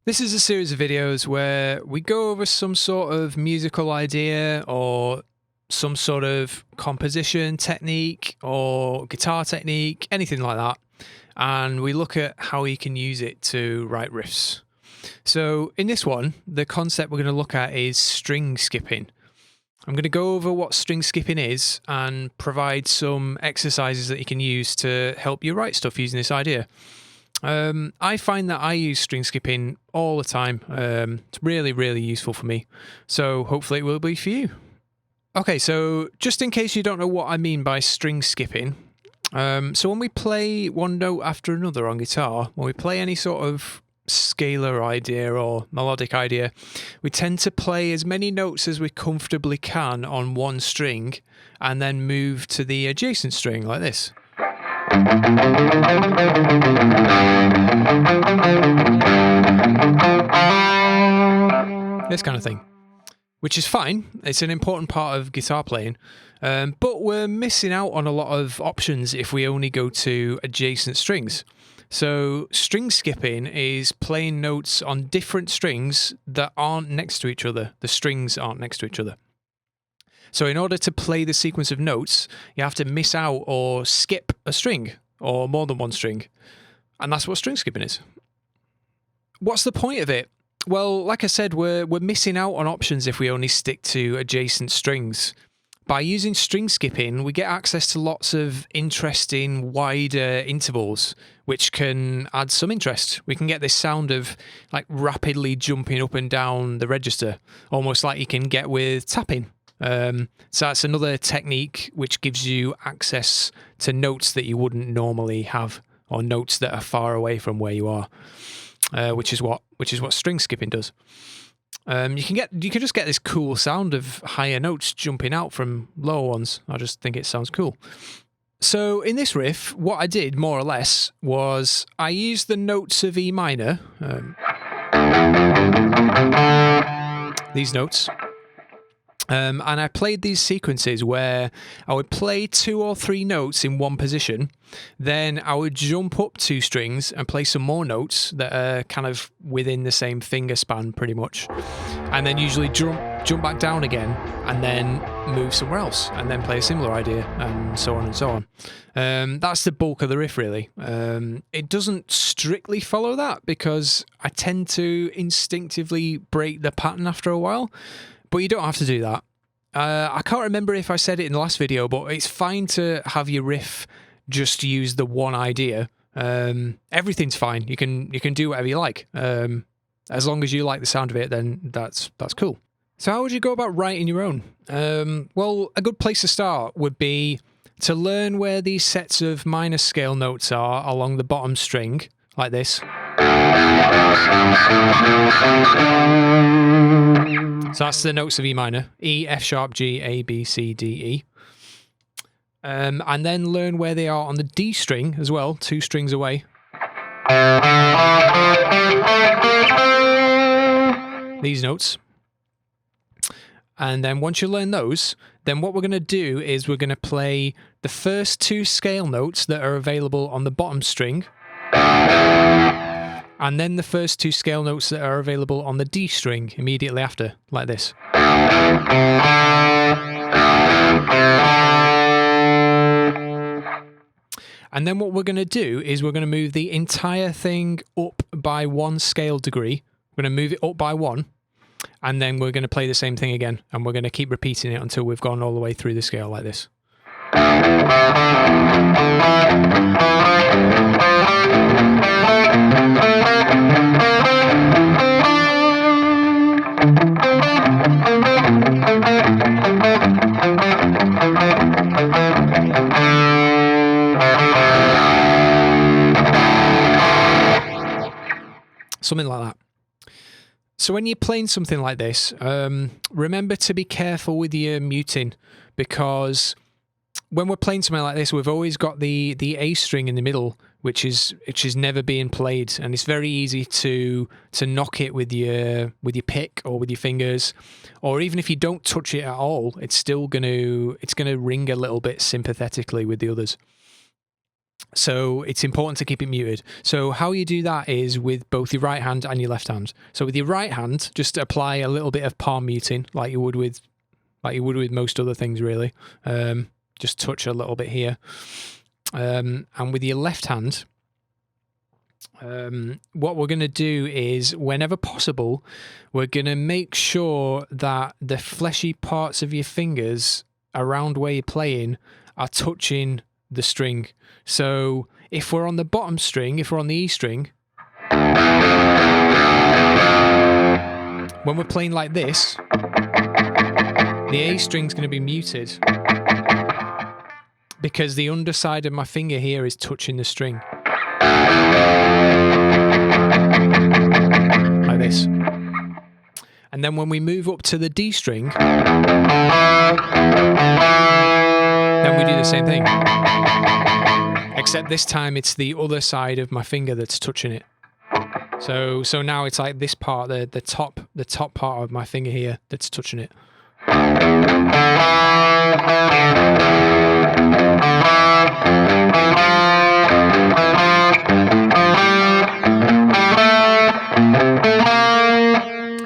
This is a series of videos where we go over some sort of musical idea or some sort of composition technique or guitar technique, anything like that. And we look at how you can use it to write riffs. So in this one, the concept we're going to look at is string skipping. I'm going to go over what string skipping is and provide some exercises that you can use to help you write stuff using this idea. I find that I use string skipping all the time. It's really, really useful for me. So hopefully it will be for you. Okay, so just in case you don't know what I mean by string skipping, so when we play one note after another on guitar, when we play any sort of scalar idea or melodic idea, we tend to play as many notes as we comfortably can on one string and then move to the adjacent string like this. This kind of thing, which is fine. It's an important part of guitar playing, but we're missing out on a lot of options if we only go to adjacent strings. So string skipping is playing notes on different strings that aren't next to each other. The strings aren't next to each other. So in order to play the sequence of notes, you have to miss out or skip a string or more than one string. And that's what string skipping is. What's the point of it? Well, like I said, we're missing out on options if we only stick to adjacent strings. By using string skipping, we get access to lots of interesting, wider intervals, which can add some interest. We can get this sound of like rapidly jumping up and down the register, almost like you can get with tapping. So that's another technique which gives you access to notes that you wouldn't normally have, or notes that are far away from where you are, which is what string skipping does. You can just get this cool sound of higher notes jumping out from lower ones. I just think it sounds cool. So in this riff, what I did more or less was I used the notes of E minor, these notes. And I played these sequences where I would play 2 or 3 notes in one position, then I would jump up 2 strings and play some more notes that are kind of within the same finger span pretty much, and then usually jump back down again and then move somewhere else and then play a similar idea and so on and so on. That's the bulk of the riff really. It doesn't strictly follow that because I tend to instinctively break the pattern after a while. But you don't have to do that. I can't remember if I said it in the last video, but it's fine to have your riff just use the one idea. Everything's fine. You can do whatever you like. As long as you like the sound of it, then that's cool. So how would you go about writing your own? Well, a good place to start would be to learn where these sets of minor scale notes are along the bottom string, like this. So that's the notes of E minor: E, F sharp, G, A, B, C, D, E. And then learn where they are on the D string as well, 2 strings away. These notes. And then once you learn those, then what we're going to do is we're going to play the first 2 scale notes that are available on the bottom string, and then the first 2 scale notes that are available on the D string immediately after, like this. And then what we're going to do is we're going to move the entire thing up by 1 scale degree. We're going to move it up by 1, and then we're going to play the same thing again, and we're going to keep repeating it until we've gone all the way through the scale like this. Something like that. So when you're playing something like this, remember to be careful with your muting, because when we're playing something like this, we've always got the A string in the middle, which is never being played, and it's very easy to knock it with your pick or with your fingers, or even if you don't touch it at all, it's gonna ring a little bit sympathetically with the others. So it's important to keep it muted. So how you do that is with both your right hand and your left hand. So with your right hand, just apply a little bit of palm muting, like you would with most other things, really. Just touch a little bit here. And with your left hand, what we're going to do is, whenever possible, we're going to make sure that the fleshy parts of your fingers around where you're playing are touching the string. So if we're on the bottom string, if we're on the E string, when we're playing like this, the A string's going to be muted because the underside of my finger here is touching the string. Like this. And then when we move up to the D string, then we do the same thing. Except this time it's the other side of my finger that's touching it. So now it's like this part, the top part of my finger here that's touching it.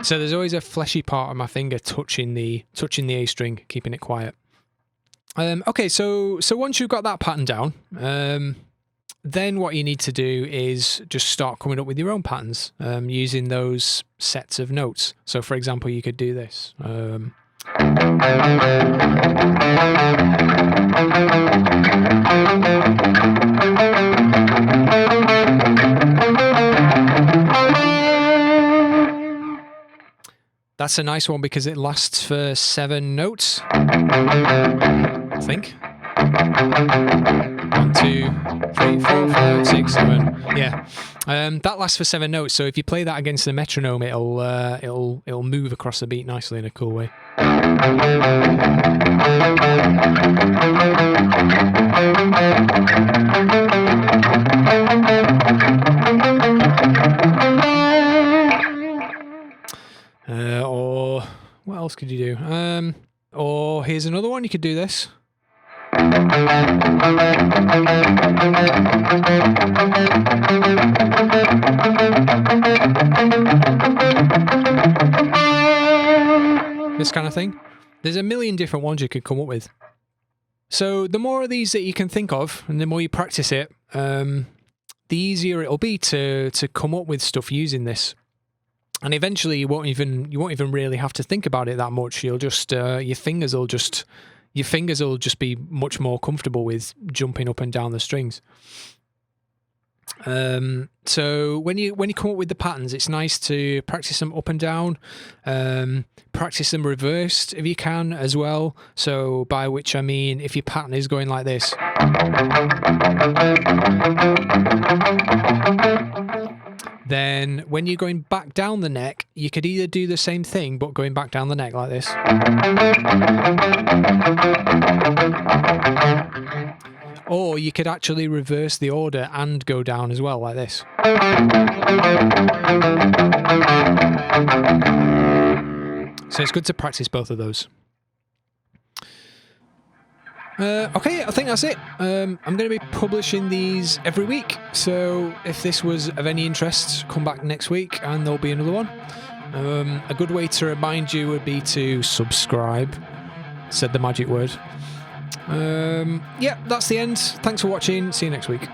So there's always a fleshy part of my finger touching the A string, keeping it quiet. Okay, so once you've got that pattern down, then what you need to do is just start coming up with your own patterns using those sets of notes. So for example, you could do this. That's a nice one because it lasts for 7 notes, I think. 1, 2, 3, 4, 5, 6, 7. Yeah, that lasts for 7 notes. So if you play that against the metronome, it'll move across the beat nicely in a cool way. Or what else could you do? Or here's another one. You could do this. This kind of thing. There's a million different ones you could come up with. So the more of these that you can think of, and the more you practice it, the easier it'll be to come up with stuff using this. And eventually, you won't even really have to think about it that much. You'll just your fingers will just be much more comfortable with jumping up and down the strings. So when you come up with the patterns, it's nice to practice them up and down, practice them reversed if you can as well. So by which I mean, if your pattern is going like this, then when you're going back down the neck, you could either do the same thing but going back down the neck like this, or you could actually reverse the order and go down as well like this. So it's good to practice both of those. Okay, I think that's it. I'm going to be publishing these every week, so if this was of any interest, come back next week and there'll be another one. A good way to remind you would be to subscribe. Said the magic word. Yeah, that's the end. Thanks for watching. See you next week.